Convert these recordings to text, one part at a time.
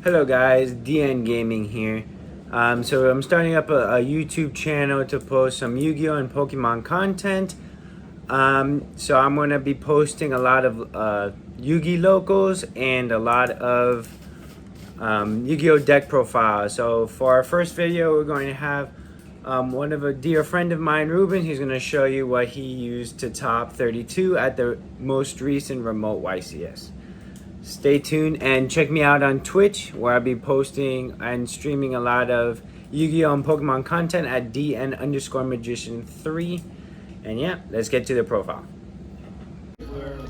Hello guys, DN Gaming here. So I'm starting up a YouTube channel to post some Yu-Gi-Oh and Pokemon content. So I'm going to be posting a lot of Yu-Gi locals and a lot of Yu-Gi-Oh deck profiles. So for our first video, we're going to have one of a dear friend of mine, Ruben. He's going to show you what he used to top 32 at the most recent remote YCS. Stay tuned and check me out on Twitch, where I'll be posting and streaming a lot of Yu-Gi-Oh! And Pokemon content at DN_Magician3. And yeah, let's get to the profile.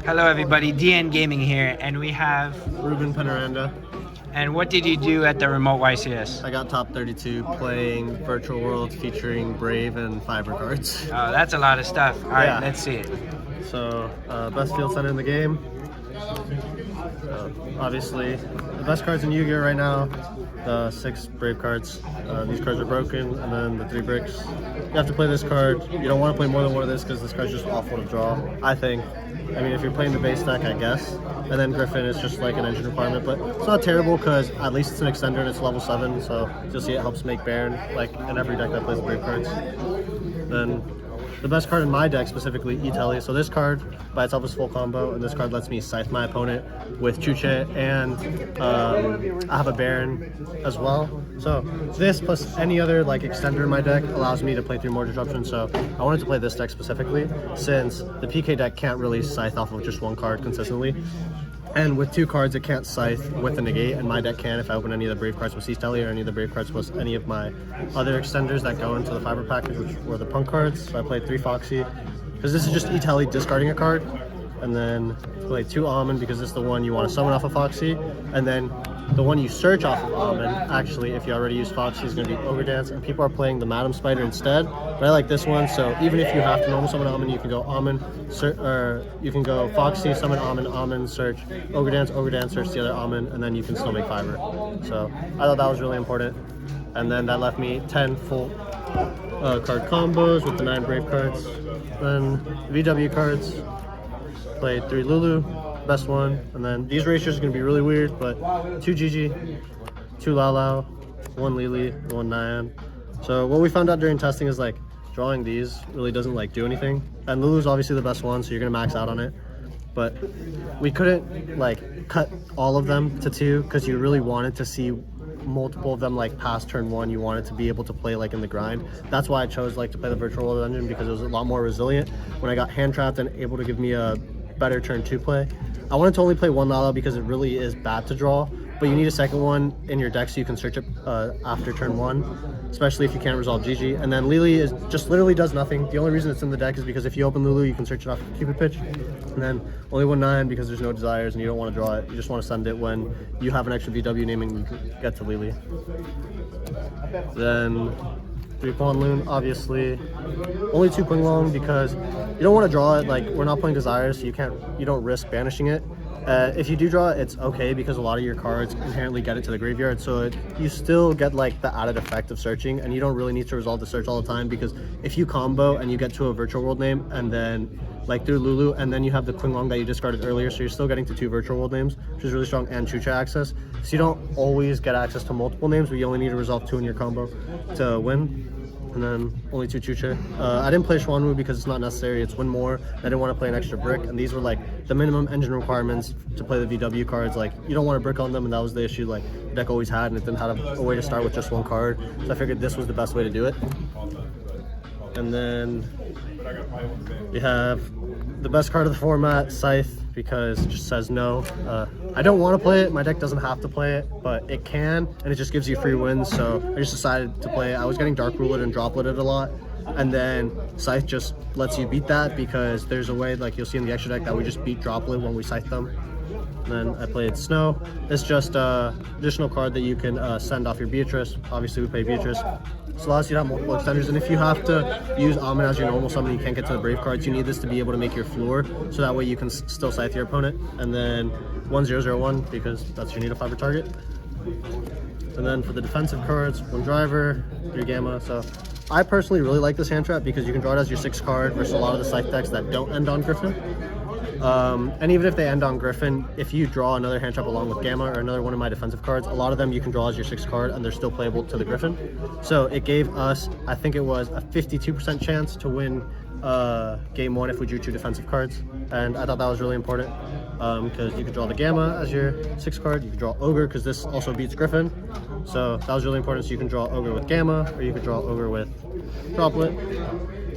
Hello everybody, DN Gaming here, and we have Ruben, Penaranda. And what did you do at the remote YCS? I got top 32 playing Virtual World featuring Brave and Fiber cards. Oh, that's a lot of stuff. All right, let's see it. So, best field center in the game. Obviously, the best cards in Yu-Gi-Oh! Right now, the 6 Brave cards. These cards are broken, and then the 3 bricks. You have to play this card. You don't want to play more than one of this because this card's just awful to draw, I think. I mean, if you're playing the base deck, I guess. And then Griffin is just like an engine requirement, but it's not terrible because at least it's an extender and it's level 7, so you'll see it helps make Baron, like in every deck that plays Brave cards. Then the best card in my deck, specifically E-Telly. So this card by itself is full combo, and this card lets me scythe my opponent with Chuche, and I have a Baron as well. So this plus any other like extender in my deck allows me to play through more disruption. So I wanted to play this deck specifically since the PK deck can't really scythe off of just one card consistently. And with 2 cards, it can't scythe with a negate, and my deck can if I open any of the Brave cards with E-Telly or any of the Brave cards with any of my other extenders that go into the Fiber package, which were the Punk cards. So I played 3 Foxy, because this is just E-Telly discarding a card, and then play 2 Almond, because this is the one you want to summon off of Foxy, and then the one you search off of Almond, actually, if you already use Foxy, is going to be Ogre Dance, and people are playing the Madam Spider instead, but I like this one, so even if you have to normal summon Almond, you can go Almond, or you can go Foxy, summon Almond, Almond, search, Ogre Dance, search the other Almond, and then you can still make Fiber. So I thought that was really important, and then that left me 10 full card combos with the 9 Brave cards, then VW cards, played 3 Lulu, best one, and then these ratios are going to be really weird, but 2 Gigi, 2 Lao, 1 Lily, 1 Nyan. So what we found out during testing is like drawing these really doesn't like do anything, and Lulu's obviously the best one, so you're going to max out on it, but we couldn't like cut all of them to 2 because you really wanted to see multiple of them like past turn 1. You wanted to be able to play like in the grind. That's why I chose like to play the Virtual World engine, because it was a lot more resilient when I got hand trapped and able to give me a better turn 2 play. I wanted to only play 1 Lala because it really is bad to draw, but you need a second one in your deck so you can search it after turn 1, especially if you can't resolve Gigi. And then Lily is just literally does nothing. The only reason it's in the deck is because if you open Lulu, you can search it off Cupid Pitch. And then only 1 9 because there's no desires and you don't want to draw it. You just want to send it when you have an extra VW name and you can get to Lily. Then 3 Pawn Loon, obviously. Only 2 Ping Long because you don't want to draw it. Like, we're not playing Desires, so you don't risk banishing it. If you do draw it, it's okay because a lot of your cards inherently get it to the graveyard, so you still get like the added effect of searching, and you don't really need to resolve the search all the time, because if you combo and you get to a Virtual World name and then like through Lulu, and then you have the Qinglong that you discarded earlier, so you're still getting to 2 Virtual World names, which is really strong, and Chucha access, so you don't always get access to multiple names, but you only need to resolve 2 in your combo to win. And then only 2 Chucha. I didn't play Schwanwu because it's not necessary, it's win more. I didn't want to play an extra brick, and these were like the minimum engine requirements to play the VW cards. Like, you don't want to brick on them, and that was the issue like the deck always had, and it didn't have a way to start with just 1 card. So I figured this was the best way to do it. And then you have the best card of the format, Scythe, because it just says no. I don't want to play it, my deck doesn't have to play it, but it can, and it just gives you free wins, so I just decided to play it. I was getting Dark Rulet and Dropleted a lot, and then Scythe just lets you beat that because there's a way, like you'll see in the extra deck, that we just beat Droplet when we Scythe them. And then I played Snow. It's just an additional card that you can send off your Beatrice. Obviously we play Beatrice. So allows you to have multiple extenders, and if you have to use Almond as your normal summon, you can't get to the Brave cards, you need this to be able to make your floor, so that way you can still scythe your opponent. And then 1001 because that's your Needle Fiber target. And then for the defensive cards, 1 Driver, 3 Gamma. So I personally really like this hand trap because you can draw it as your 6th card versus a lot of the Scythe decks that don't end on Griffin. And even if they end on Griffin, if you draw another hand trap along with Gamma or another one of my defensive cards, a lot of them you can draw as your 6th card and they're still playable to the Griffin. So it gave us, I think it was a 52% chance to win game 1 if we drew 2 defensive cards. And I thought that was really important because you could draw the Gamma as your 6th card, you could draw Ogre because this also beats Griffin. So that was really important. So you can draw Ogre with Gamma or you could draw Ogre with Droplet.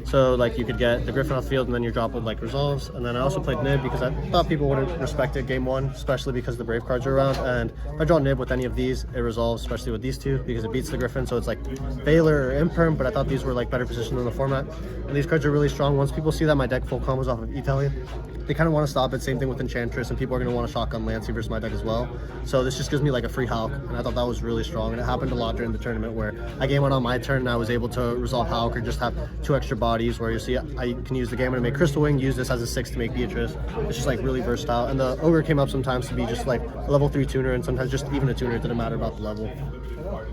So like you could get the Griffin off field and then your Droplet like resolves. And then I also played Nib because I thought people wouldn't respect it game 1, especially because the Brave cards are around. And if I draw Nib with any of these, it resolves, especially with these 2 because it beats the Griffin. So it's like Valor or Imperm, but I thought these were like better positioned in the format. And these cards are really strong. Once people see that my deck full combos off of Italian, they kind of want to stop it. Same thing with Enchantress, and people are going to want to shotgun Lancey versus my deck as well. So this just gives me like a free Hulk, and I thought that was really strong. And it happened a lot during the tournament where I game 1 on my turn and I was able to resolve Hulk or just have 2 extra bodies where you see I can use the Gamma to make Crystal Wing, use this as a 6 to make Beatrice. It's just like really versatile. And the Ogre came up sometimes to be just like a level 3 tuner and sometimes just even a tuner. It didn't matter about the level.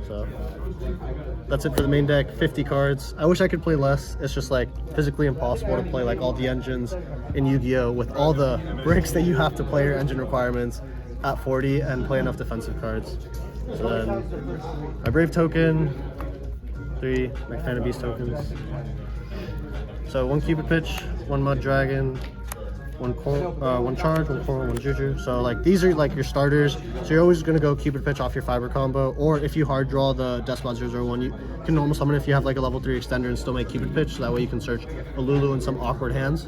So that's it for the main deck. 50 cards. I wish I could play less. It's just like physically impossible to play like all the engines in Yu-Gi-Oh with all the bricks that you have to play your engine requirements at 40 and play enough defensive cards. So then my Brave token, 3 my Phantom Beast tokens. So 1 Cupid Pitch, 1 Mud Dragon, 1 Charge, 1 Coral, 1 Juju. So like these are like your starters. So you're always gonna go Cupid Pitch off your Fiber combo, or if you hard draw the Despot 001, you can normal summon if you have like a level 3 extender and still make Cupid Pitch. So that way you can search a Lulu in some awkward hands.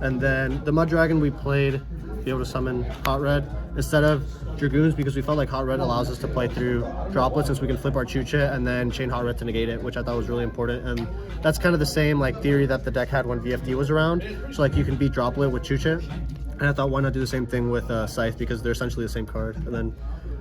And then the Mud Dragon we played, be able to summon Hot Red instead of Dragoons because we felt like Hot Red allows us to play through Droplets since we can flip our Chucha and then chain Hot Red to negate it, which I thought was really important. And that's kind of the same like theory that the deck had when VFD was around. So like you can beat Droplet with Chucha, and I thought why not do the same thing with Scythe because they're essentially the same card. And then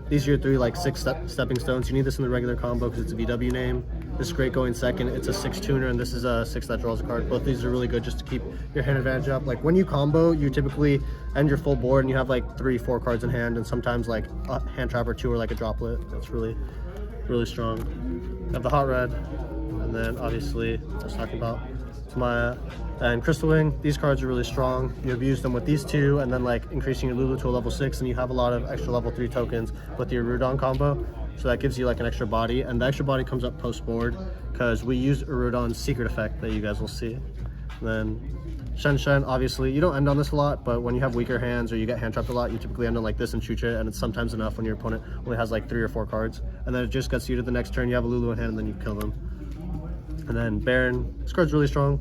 these are your 3 like 6 stepping stones. You need this in the regular combo because it's a VW name. This is great going second. It's a 6 tuner and this is a 6 that draws a card. Both these are really good just to keep your hand advantage up. Like when you combo, you typically end your full board and you have like 3-4 cards in hand and sometimes like a hand trap or 2 or like a Droplet. That's really strong. You have the Hot Red, and then obviously I was talking about Tamaya and Crystal Wing. These cards are really strong. You have used them with these 2 and then like increasing your Lulu to a level 6, and you have a lot of extra level 3 tokens with your Rudon combo. So that gives you like an extra body, and the extra body comes up post board because we use Rudon's secret effect that you guys will see. And then Shen, obviously you don't end on this a lot, but when you have weaker hands or you get hand trapped a lot, you typically end on like this and Chucha, and it's sometimes enough when your opponent only has like 3 or 4 cards, and then it just gets you to the next turn. You have a Lulu in hand and then you kill them. And then Baron, this card's really strong.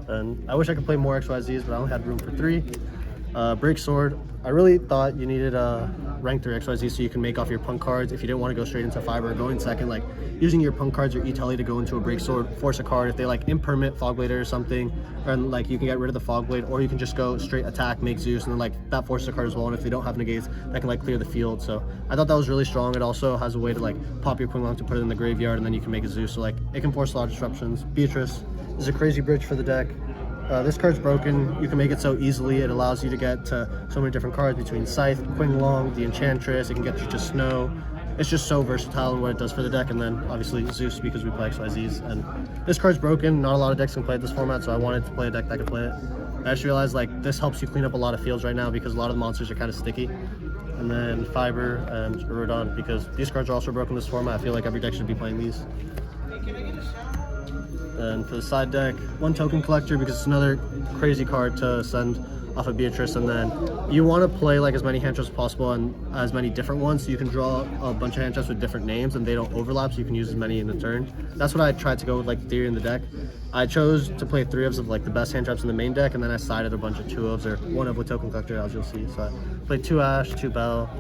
And I wish I could play more XYZs, but I only had room for 3. Break Sword, I really thought you needed a rank 3 XYZ so you can make off your punk cards if you didn't want to go straight into Fiber or going second. Like using your punk cards or E-Telly to go into a Break Sword, force a card if they like impermit Fogblade or something, and like you can get rid of the Fogblade, or you can just go straight attack, make Zeus, and then like that forces a card as well. And if they don't have negates, that can like clear the field. So I thought that was really strong. It also has a way to like pop your Quinlong to put it in the graveyard, and then you can make a Zeus. So like it can force a lot of disruptions. Beatrice is a crazy bridge for the deck. This card's broken. You can make it so easily. It allows you to get to so many different cards between Scythe, Quinlong, the Enchantress. It can get you to Snow. It's just so versatile in what it does for the deck. And then obviously Zeus because we play XYZs. And this card's broken. Not a lot of decks can play this format, so I wanted to play a deck that could play it. I just realized like this helps you clean up a lot of fields right now because a lot of the monsters are kind of sticky. And then Fiber and Rodon because these cards are also broken in this format. I feel like every deck should be playing these. And for the side deck, 1 Token Collector because it's another crazy card to send off of Beatrice. And then you want to play like as many hand traps as possible and as many different ones so you can draw a bunch of hand traps with different names and they don't overlap, so you can use as many in a turn. That's what I tried to go with like theory in the deck. I chose to play 3 of like the best hand traps in the main deck, and then I sided a bunch of 2 ofs or 1 of with Token Collector, as you'll see. So I played 2 Ash, 2 Bell,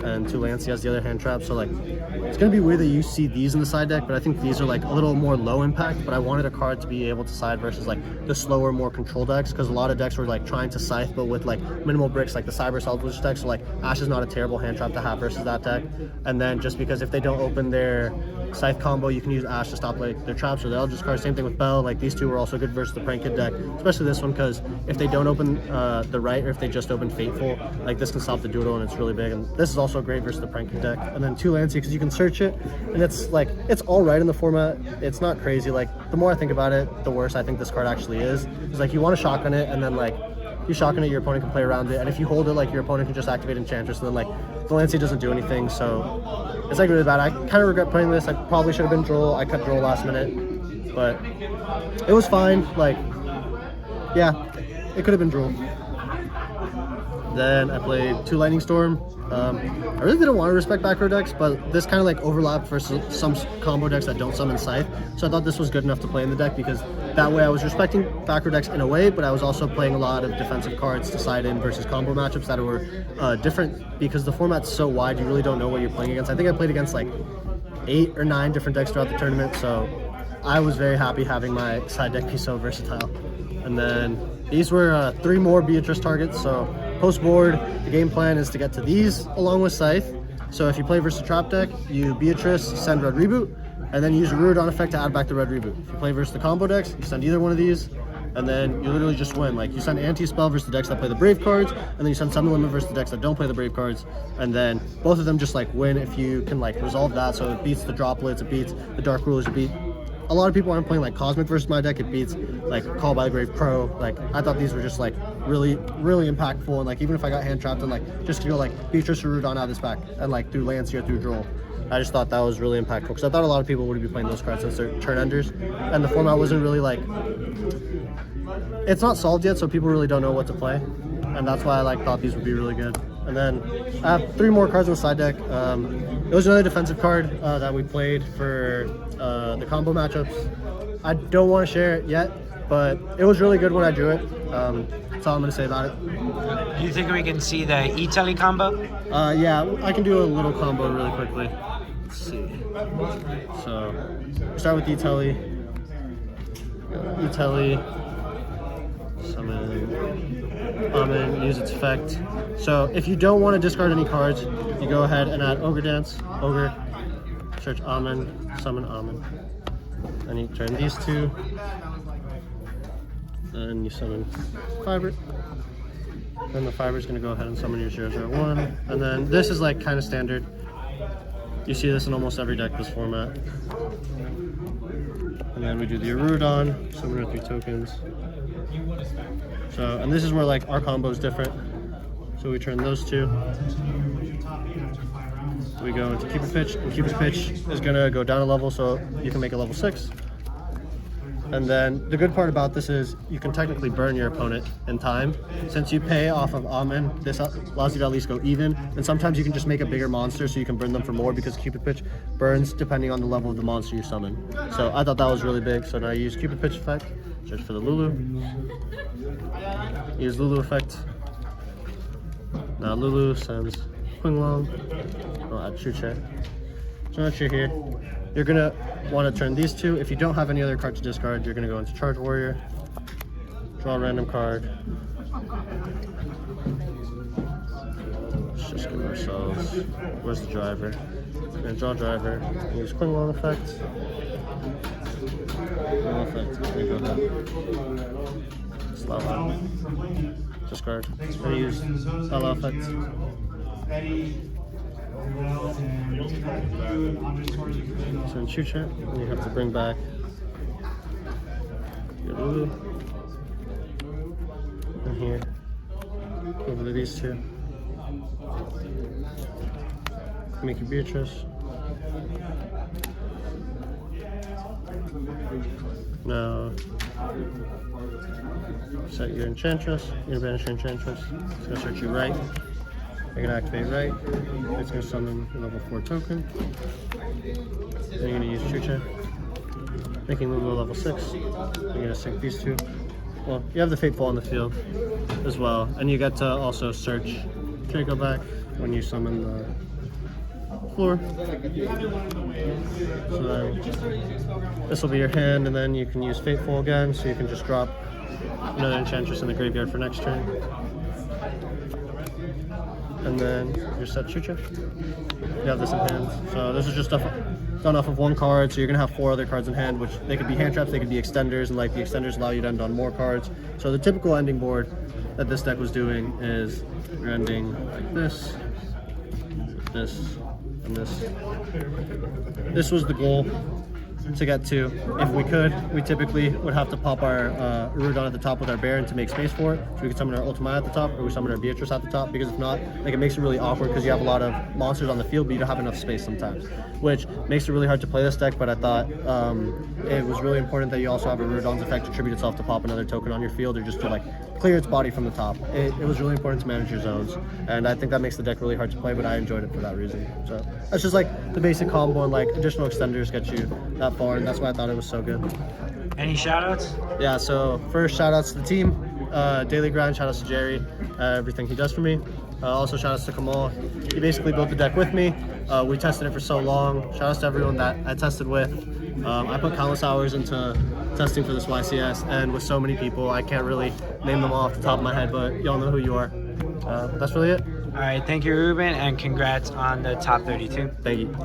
and 2 Lancey as the other hand trap. So like it's gonna be weird that you see these in the side deck, but I think these are like a little more low impact. But I wanted a card to be able to side versus like the slower, more control decks, because a lot of decks were like trying to Scythe but with like minimal bricks, like the Cyber Salvage deck. So like Ash is not a terrible hand trap to have versus that deck. And then just because if they don't open their Scythe combo, you can use Ash to stop like their traps or they'll just card. Same thing with Bell. Like these 2 were also good versus the Prank Kid deck, especially this one, because if they don't open the right, or if they just open Fateful, like this can stop the Doodle and it's really big. And this is also great versus the Prank Kid deck. And then 2 Lancey because you can search it, and it's like it's all right in the format. It's not crazy. Like the more I think about it, the worse I think this card actually is. It's like you want to shotgun it, and then like you shotgun it, your opponent can play around it, and if you hold it, like your opponent can just activate Enchantress, and then like the Lancey doesn't do anything, so it's like really bad. I kind of regret playing this. I probably should have been Droll. I cut Droll last minute, but it was fine. Like, yeah, it could have been Droll. Then I played 2 Lightning Storm. I really didn't want to respect back row decks, but this kind of like overlapped for some combo decks that don't summon Scythe. So I thought this was good enough to play in the deck, because that way I was respecting back row decks in a way, but I was also playing a lot of defensive cards to side in versus combo matchups that were different, because the format's so wide, you really don't know what you're playing against. I think I played against like 8 or 9 different decks throughout the tournament, so I was very happy having my side deck be so versatile. And then these were 3 more Beatrice targets, so post board, the game plan is to get to these along with Scythe. So if you play versus a trap deck, you Beatrice, send Red Reboot, and then use a Rude on effect to add back the Red Reboot. If you play versus the combo decks, you send either one of these, and then you literally just win. Like, you send Anti-Spell versus the decks that play the Brave cards, and then you send Summon Limit versus the decks that don't play the Brave cards, and then both of them just like win if you can like resolve that. So it beats the Droplets, it beats the Dark Rulers, it beats a lot of people aren't playing like Cosmic versus my deck. It beats like Call by the Grave Pro. Like, I thought these were just like really impactful, and like even if I got hand trapped and like just to go like Beatrice or Rudon out of this back and like through Lancey or through Droll, I just thought that was really impactful, because I thought a lot of people would be playing those cards since they're turn enders, and the format wasn't really like, it's not solved yet, so people really don't know what to play, and that's why I like thought these would be really good. And then I have 3 more cards on the side deck. It was another defensive card that we played for the combo matchups. I don't want to share it yet, but it was really good when I drew it. That's all I'm going to say about it. Do you think we can see the Italy combo? Yeah, I can do a little combo really quickly. Let's see. So, start with Italy. Summon Amen, use its effect. So if you don't want to discard any cards, you go ahead and add Ogre Dance, Ogre, search Amen, summon Amen. Then you turn these 2, then you summon Fiber. Then the Fiber is going to go ahead and summon your 001. And then this is like kind of standard. You see this in almost every deck, this format. And then we do the Erudon, summon our 3 tokens. So, and this is where like our combo is different. So we turn those 2. We go into Cupid Pitch, and Cupid Pitch is gonna go down a level, so you can make it level 6. And then the good part about this is you can technically burn your opponent in time. Since you pay off of Amen, this allows you to at least go even. And sometimes you can just make a bigger monster so you can burn them for more, because Cupid Pitch burns depending on the level of the monster you summon. So I thought that was really big. So now I use Cupid Pitch effect, search for the Lulu. Use Lulu effect. Now Lulu sends Qinglong. I'll add Chuche. So once you're here, you're gonna want to turn these 2. If you don't have any other card to discard, you're gonna go into Charge Warrior, draw a random card. Let's just give ourselves, where's the driver? We're gonna draw driver, use Qinglong effect. Qinglong effect, there you go. Slava. Discard. I'm gonna use Slava effect. So in Chucha, you have to bring back your Lulu. And here, over to these 2. Make your Beatrice. Now, set your Enchantress. You're gonna banish your Enchantress. It's gonna search you right. You're gonna activate right. It's gonna summon a level 4 token. Then you're gonna use Chucha, making Lulu a level 6. You're gonna sink these 2. Well, you have the Fateful on the field as well, and you get to also search Draco back when you summon the floor. So then this will be your hand, and then you can use Fateful again, so you can just drop another Enchantress in the graveyard for next turn. And then your set Chucha. You have this in hand. So this is just stuff done off of 1 card, so you're gonna have 4 other cards in hand, which they could be hand traps, they could be extenders, and like the extenders allow you to end on more cards. So the typical ending board that this deck was doing is you're ending like this, this, and this. This was the goal. to get to. If we could, we typically would have to pop our Ruben at the top with our Baron to make space for it. So we could summon our Ultimate at the top, or we summon our Beatrice at the top, because if not, like, it makes it really awkward because you have a lot of monsters on the field, but you don't have enough space sometimes, which makes it really hard to play this deck. But I thought it was really important that you also have a Ruben's effect to tribute itself to pop another token on your field, or just to like clear its body from the top. It was really important to manage your zones, and I think that makes the deck really hard to play, but I enjoyed it for that reason. So that's just like the basic combo, and like additional extenders get you that far, and that's why I thought it was so good. Any shoutouts? Yeah, so first shout outs to the team, Daily Grind, shout outs to Jerry, everything he does for me. Also shout outs to Kamal. He basically built the deck with me. We tested it for so long. Shout outs to everyone that I tested with. I put countless hours into testing for this YCS, and with so many people, I can't really name them all off the top of my head, but y'all know who you are. That's really it. All right, thank you, Ruben, and congrats on the top 32. Thank you.